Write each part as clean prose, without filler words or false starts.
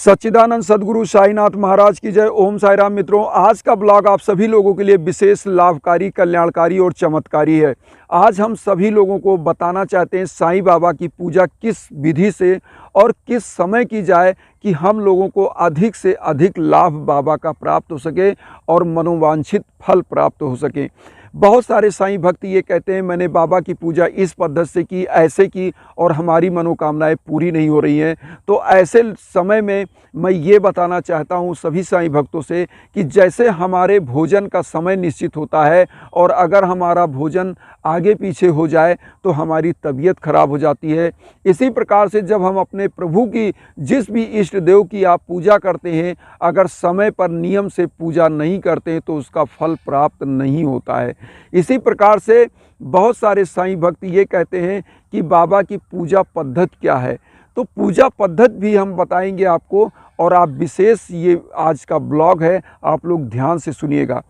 सच्चिदानंद सद्गुरु साईनाथ महाराज की जय। ओम साई राम। मित्रों, आज का ब्लॉग आप सभी लोगों के लिए विशेष लाभकारी, कल्याणकारी और चमत्कारी है। आज हम सभी लोगों को बताना चाहते हैं साईं बाबा की पूजा किस विधि से और किस समय की जाए कि हम लोगों को अधिक से अधिक लाभ बाबा का प्राप्त हो सके और मनोवांछित फल प्राप्त हो सके। बहुत सारे साईं भक्त ये कहते हैं मैंने बाबा की पूजा इस पद्धति से की, ऐसे की और हमारी मनोकामनाएं पूरी नहीं हो रही हैं। तो ऐसे समय में मैं ये बताना चाहता हूँ सभी साईं भक्तों से कि जैसे हमारे भोजन का समय निश्चित होता है और अगर हमारा भोजन आगे पीछे हो जाए तो हमारी तबीयत खराब हो जाती है। इसी प्रकार से जब हम अपने प्रभु की जिस भी इष्ट देव की आप पूजा करते हैं, अगर समय पर नियम से पूजा नहीं करते हैं तो उसका फल प्राप्त नहीं होता है। इसी प्रकार से बहुत सारे साईं भक्त ये कहते हैं कि बाबा की पूजा पद्धति क्या है, तो पूजा पद्धति भी हम बताएंगे आपको और आप विशेष ये आज का ब्लॉग है, आप लोग ध्यान से सुनिएगा।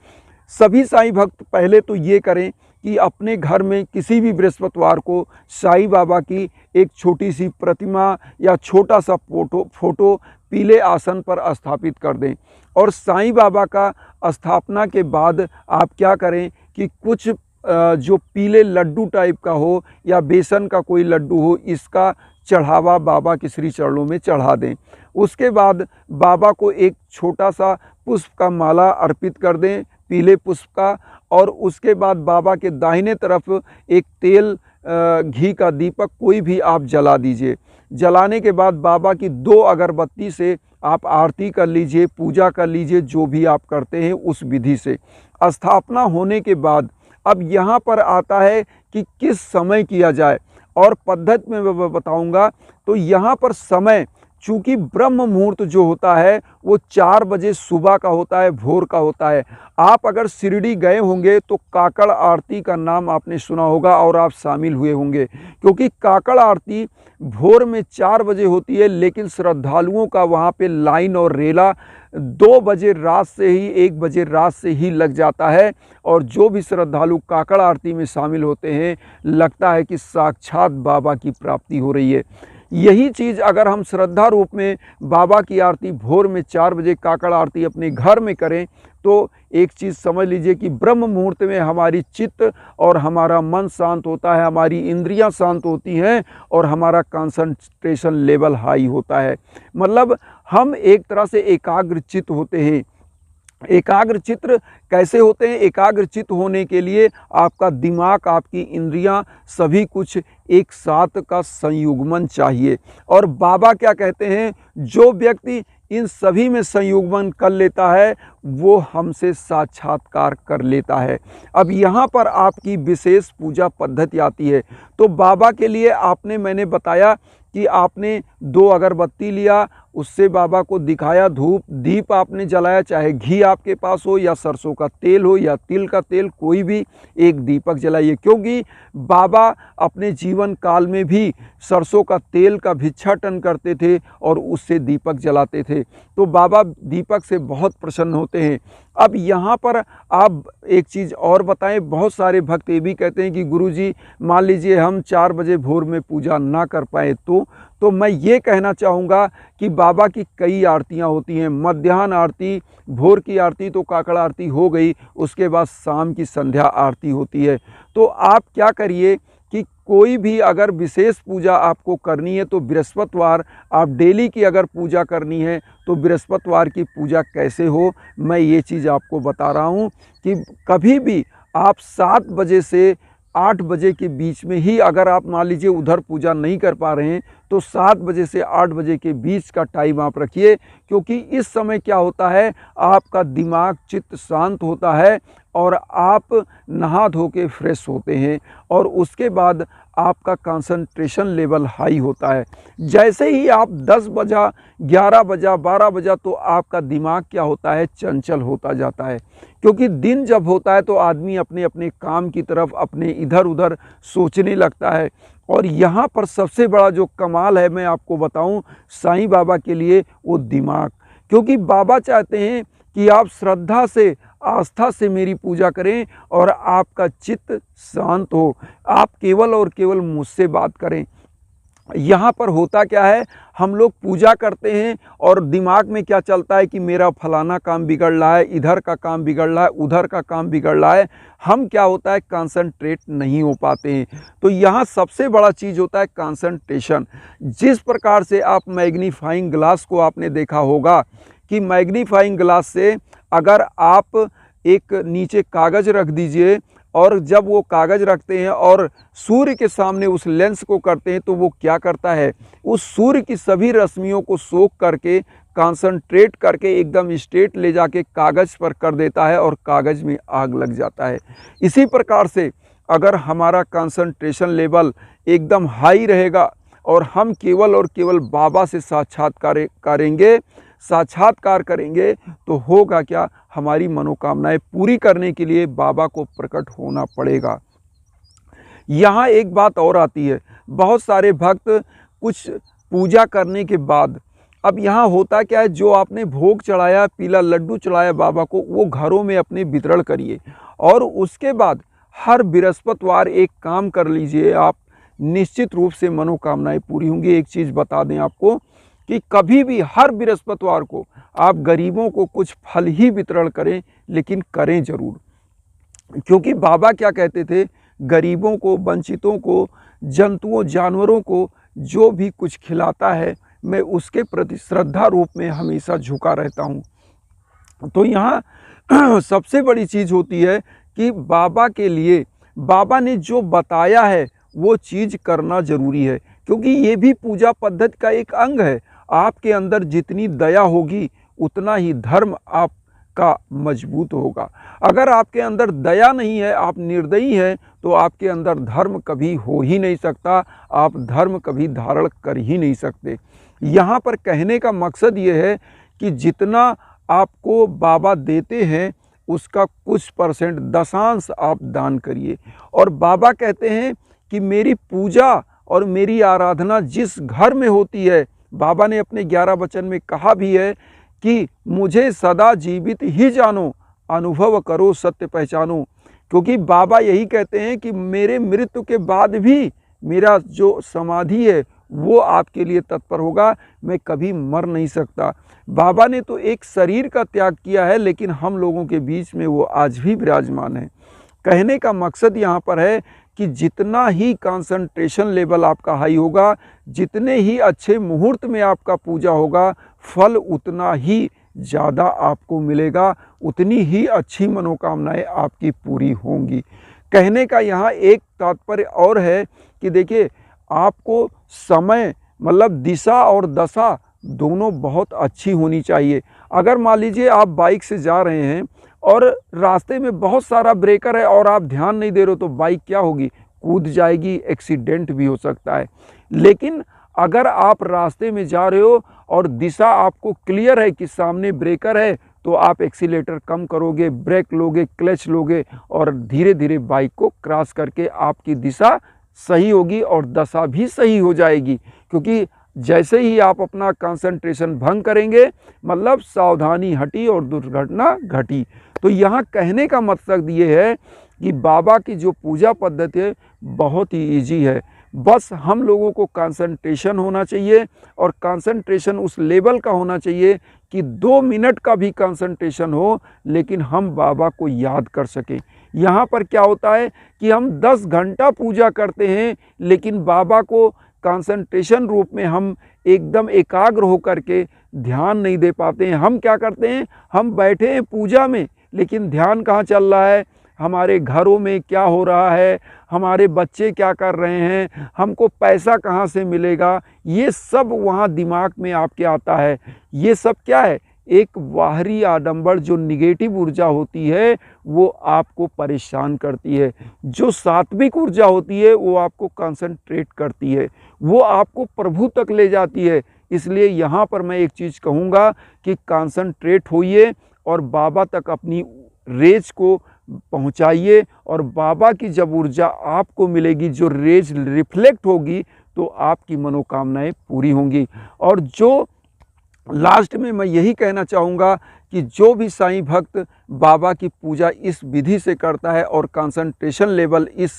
सभी साईं भक्त पहले तो ये करें कि अपने घर में किसी भी बृहस्पतिवार को साईं बाबा की एक छोटी सी प्रतिमा या छोटा सा फोटो पीले आसन पर स्थापित कर दें। और साईं बाबा का स्थापना के बाद आप क्या करें कि कुछ जो पीले लड्डू टाइप का हो या बेसन का कोई लड्डू हो, इसका चढ़ावा बाबा के श्री चरणों में चढ़ा दें। उसके बाद बाबा को एक छोटा सा पुष्प का माला अर्पित कर दें, पीले पुष्प का। और उसके बाद बाबा के दाहिने तरफ एक तेल घी का दीपक कोई भी आप जला दीजिए। जलाने के बाद बाबा की 2 अगरबत्ती से आप आरती कर लीजिए, पूजा कर लीजिए, जो भी आप करते हैं उस विधि से। स्थापना होने के बाद अब यहाँ पर आता है कि किस समय किया जाए और पद्धति में मैं बताऊँगा। तो यहाँ पर समय चूँकि ब्रह्म मुहूर्त जो होता है वो 4 बजे सुबह का होता है, भोर का होता है। आप अगर शिरडी गए होंगे तो काकड़ आरती का नाम आपने सुना होगा और आप शामिल हुए होंगे, क्योंकि काकड़ आरती भोर में 4 बजे होती है, लेकिन श्रद्धालुओं का वहाँ पे लाइन और रेला 2 बजे रात से ही 1 बजे रात से ही लग जाता है। और जो भी श्रद्धालु काकड़ आरती में शामिल होते हैं, लगता है कि साक्षात बाबा की प्राप्ति हो रही है। यही चीज़ अगर हम श्रद्धा रूप में बाबा की आरती भोर में 4 बजे काकड़ आरती अपने घर में करें तो एक चीज़ समझ लीजिए कि ब्रह्म मुहूर्त में हमारी चित्त और हमारा मन शांत होता है, हमारी इंद्रियां शांत होती हैं और हमारा कंसंट्रेशन लेवल हाई होता है। मतलब हम एक तरह से एकाग्रचित्त होते हैं। एकाग्रचित्त कैसे होते हैं? एकाग्रचित्त होने के लिए आपका दिमाग, आपकी इंद्रियां, सभी कुछ एक साथ का संयुग्मन चाहिए। और बाबा क्या कहते हैं, जो व्यक्ति इन सभी में संयुग्मन कर लेता है वो हमसे साक्षात्कार कर लेता है। अब यहाँ पर आपकी विशेष पूजा पद्धति आती है। तो बाबा के लिए मैंने बताया कि आपने 2 अगरबत्ती लिया, उससे बाबा को दिखाया, धूप दीप आपने जलाया, चाहे घी आपके पास हो या सरसों का तेल हो या तिल का तेल, कोई भी एक दीपक जलाइए। क्योंकि बाबा अपने जीवन काल में भी सरसों का तेल का भिक्षाटन करते थे और उससे दीपक जलाते थे। तो बाबा दीपक से बहुत प्रसन्न होते हैं। अब यहाँ पर आप एक चीज़ और बताएं, बहुत सारे भक्त ये भी कहते हैं कि गुरुजी मान लीजिए हम 4 बजे भोर में पूजा ना कर पाए तो मैं ये कहना चाहूँगा कि बाबा की कई आरतियाँ होती हैं। मध्याह्न आरती, भोर की आरती तो काकड़ आरती हो गई, उसके बाद शाम की संध्या आरती होती है। तो आप क्या करिए कि कोई भी अगर विशेष पूजा आपको करनी है तो बृहस्पतिवार, आप डेली की अगर पूजा करनी है तो बृहस्पतिवार की पूजा कैसे हो, मैं ये चीज़ आपको बता रहा हूँ कि कभी भी आप 7 बजे से 8 बजे के बीच में ही अगर आप मान लीजिए उधर पूजा नहीं कर पा रहे हैं तो 7 बजे से 8 बजे के बीच का टाइम आप रखिए। क्योंकि इस समय क्या होता है, आपका दिमाग, चित्त शांत होता है और आप नहा धो के फ्रेश होते हैं और उसके बाद आपका कंसंट्रेशन लेवल हाई होता है। जैसे ही आप 10 बजा, 11 बजा, 12 बजा तो आपका दिमाग क्या होता है, चंचल होता जाता है। क्योंकि दिन जब होता है तो आदमी अपने अपने काम की तरफ, अपने इधर उधर सोचने लगता है। और यहाँ पर सबसे बड़ा जो कमाल है मैं आपको बताऊं साईं बाबा के लिए, वो दिमाग। क्योंकि बाबा चाहते हैं कि आप श्रद्धा से, आस्था से मेरी पूजा करें और आपका चित्त शांत हो, आप केवल और केवल मुझसे बात करें। यहाँ पर होता क्या है, हम लोग पूजा करते हैं और दिमाग में क्या चलता है कि मेरा फलाना काम बिगड़ रहा है, इधर का काम बिगड़ रहा है, उधर का काम बिगड़ रहा है। हम क्या होता है, कंसंट्रेट नहीं हो पाते हैं। तो यहाँ सबसे बड़ा चीज़ होता है कंसंट्रेशन। जिस प्रकार से आप मैग्नीफाइंग ग्लास को आपने देखा होगा कि मैग्नीफाइंग ग्लास से अगर आप एक नीचे कागज़ रख दीजिए और जब वो कागज़ रखते हैं और सूर्य के सामने उस लेंस को करते हैं तो वो क्या करता है, उस सूर्य की सभी रश्मियों को सोख करके कंसंट्रेट करके एकदम स्ट्रेट ले जाके कागज़ पर कर देता है और कागज़ में आग लग जाता है। इसी प्रकार से अगर हमारा कंसंट्रेशन लेवल एकदम हाई रहेगा और हम केवल और केवल बाबा से साक्षात्कार करेंगे तो होगा क्या, हमारी मनोकामनाएं पूरी करने के लिए बाबा को प्रकट होना पड़ेगा। यहाँ एक बात और आती है, बहुत सारे भक्त कुछ पूजा करने के बाद, अब यहाँ होता क्या है, जो आपने भोग चढ़ाया, पीला लड्डू चढ़ाया बाबा को, वो घरों में अपने वितरण करिए और उसके बाद हर बृहस्पतिवार एक काम कर लीजिए आप, निश्चित रूप से मनोकामनाएं पूरी होंगी। एक चीज़ बता दें आपको कि कभी भी हर बृहस्पतिवार को आप गरीबों को कुछ फल ही वितरण करें, लेकिन करें ज़रूर, क्योंकि बाबा क्या कहते थे, गरीबों को, वंचितों को, जंतुओं, जानवरों को जो भी कुछ खिलाता है मैं उसके प्रति श्रद्धा रूप में हमेशा झुका रहता हूँ। तो यहाँ सबसे बड़ी चीज़ होती है कि बाबा के लिए बाबा ने जो बताया है वो चीज़ करना ज़रूरी है, क्योंकि ये भी पूजा पद्धति का एक अंग है। आपके अंदर जितनी दया होगी उतना ही धर्म आपका मजबूत होगा। अगर आपके अंदर दया नहीं है, आप निर्दयी हैं, तो आपके अंदर धर्म कभी हो ही नहीं सकता, आप धर्म कभी धारण कर ही नहीं सकते। यहाँ पर कहने का मकसद ये है कि जितना आपको बाबा देते हैं उसका कुछ परसेंट, दशांश आप दान करिए। और बाबा कहते हैं कि मेरी पूजा और मेरी आराधना जिस घर में होती है, बाबा ने अपने 11 वचन में कहा भी है कि मुझे सदा जीवित ही जानो, अनुभव करो, सत्य पहचानो। क्योंकि बाबा यही कहते हैं कि मेरे मृत्यु के बाद भी मेरा जो समाधि है वो आपके लिए तत्पर होगा, मैं कभी मर नहीं सकता। बाबा ने तो एक शरीर का त्याग किया है, लेकिन हम लोगों के बीच में वो आज भी विराजमान है। कहने का मकसद यहाँ पर है कि जितना ही कंसंट्रेशन लेवल आपका हाई होगा, जितने ही अच्छे मुहूर्त में आपका पूजा होगा, फल उतना ही ज़्यादा आपको मिलेगा, उतनी ही अच्छी मनोकामनाएं आपकी पूरी होंगी। कहने का यहाँ एक तात्पर्य और है कि देखिए, आपको समय मतलब दिशा और दशा दोनों बहुत अच्छी होनी चाहिए। अगर मान लीजिए आप बाइक से जा रहे हैं और रास्ते में बहुत सारा ब्रेकर है और आप ध्यान नहीं दे रहे हो, तो बाइक क्या होगी, कूद जाएगी, एक्सीडेंट भी हो सकता है। लेकिन अगर आप रास्ते में जा रहे हो और दिशा आपको क्लियर है कि सामने ब्रेकर है, तो आप एक्सीलेटर कम करोगे, ब्रेक लोगे, क्लच लोगे और धीरे धीरे बाइक को क्रॉस करके आपकी दिशा सही होगी और दशा भी सही हो जाएगी। क्योंकि जैसे ही आप अपना कंसंट्रेशन भंग करेंगे, मतलब सावधानी हटी और दुर्घटना घटी। तो यहाँ कहने का मकसद ये है कि बाबा की जो पूजा पद्धति है बहुत ही इजी है। बस हम लोगों को कंसंट्रेशन होना चाहिए और कंसंट्रेशन उस लेवल का होना चाहिए कि 2 मिनट का भी कंसंट्रेशन हो, लेकिन हम बाबा को याद कर सकें। यहाँ पर क्या होता है कि हम 10 घंटा पूजा करते हैं, लेकिन बाबा को कंसंट्रेशन रूप में हम एकदम एकाग्र होकर के ध्यान नहीं दे पाते हैं। हम क्या करते हैं, हम बैठे हैं पूजा में, लेकिन ध्यान कहाँ चल रहा है, हमारे घरों में क्या हो रहा है, हमारे बच्चे क्या कर रहे हैं, हमको पैसा कहाँ से मिलेगा, ये सब वहाँ दिमाग में आपके आता है। ये सब क्या है, एक बाहरी आडंबर जो निगेटिव ऊर्जा होती है वो आपको परेशान करती है। जो सात्विक ऊर्जा होती है वो आपको कंसंट्रेट करती है, वो आपको प्रभु तक ले जाती है। इसलिए यहाँ पर मैं एक चीज़ कहूँगा कि कंसंट्रेट होइए और बाबा तक अपनी रेज को पहुँचाइए, और बाबा की जब ऊर्जा आपको मिलेगी, जो रेज रिफ्लेक्ट होगी, तो आपकी मनोकामनाएं पूरी होंगी। और जो लास्ट में मैं यही कहना चाहूँगा कि जो भी साईं भक्त बाबा की पूजा इस विधि से करता है और कंसंट्रेशन लेवल इस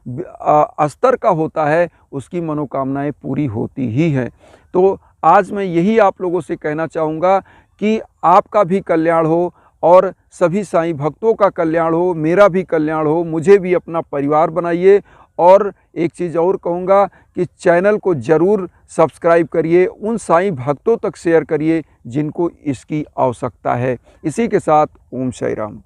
स्तर का होता है उसकी मनोकामनाएं पूरी होती ही हैं। तो आज मैं यही आप लोगों से कहना चाहूँगा कि आपका भी कल्याण हो और सभी साईं भक्तों का कल्याण हो, मेरा भी कल्याण हो, मुझे भी अपना परिवार बनाइए। और एक चीज़ और कहूँगा कि चैनल को ज़रूर सब्सक्राइब करिए, उन साईं भक्तों तक शेयर करिए जिनको इसकी आवश्यकता है। इसी के साथ ओम साई राम।